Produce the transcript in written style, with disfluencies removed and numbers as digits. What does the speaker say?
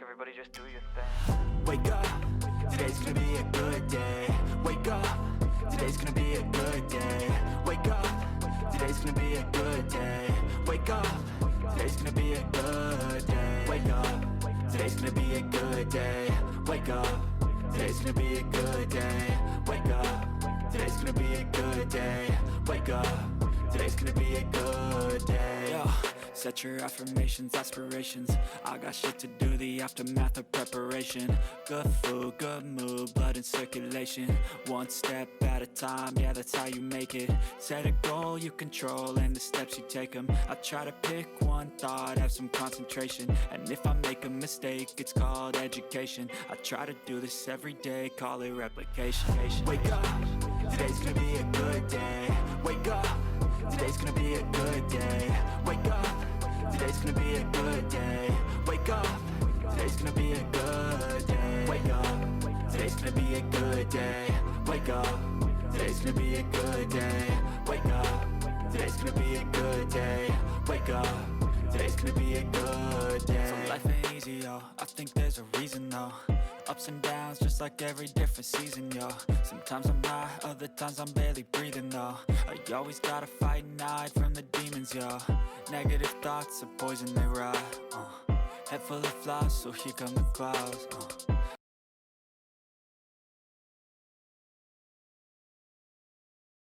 everybody just do your thing. Wake up, today's gonna be a good day. Wake up, today's gonna be a good day. Wake up, today's gonna be a good day. Wake up, today's gonna be a good day. Wake up, today's gonna be a good day. Wake up, today's gonna be a good day. Wake up, today's gonna be a good day. Wake up, today's gonna be a good day. Yo, set your affirmations, aspirations. I got shit to do, the aftermath of preparation. Good food, good mood, blood in circulation. One step at a time, yeah, that's how you make it. Set a goal you control and the steps you take them. I try to pick one thought, have some concentration. And if I make a mistake, it's called education. I try to do this every day, call it replication. Wake up, today's gonna be a good day. Wake up, today's gonna be a good day. Wake up, today's gonna be a good day. Wake up, today's gonna be a good day. Wake up, today's gonna be a good day. Wake up, today's gonna be a good day. Wake up, today's gonna be a good day. Wake up, today's gonna be a good day. So life ain't easy, yo, I think there's a reason though. Ups and downs, just like every different season, yo. Sometimes I'm high, other times I'm barely breathing, though. I always gotta fight and hide from the demons, yo. Negative thoughts are poison, they rot, Head full of flies, so here come the clouds,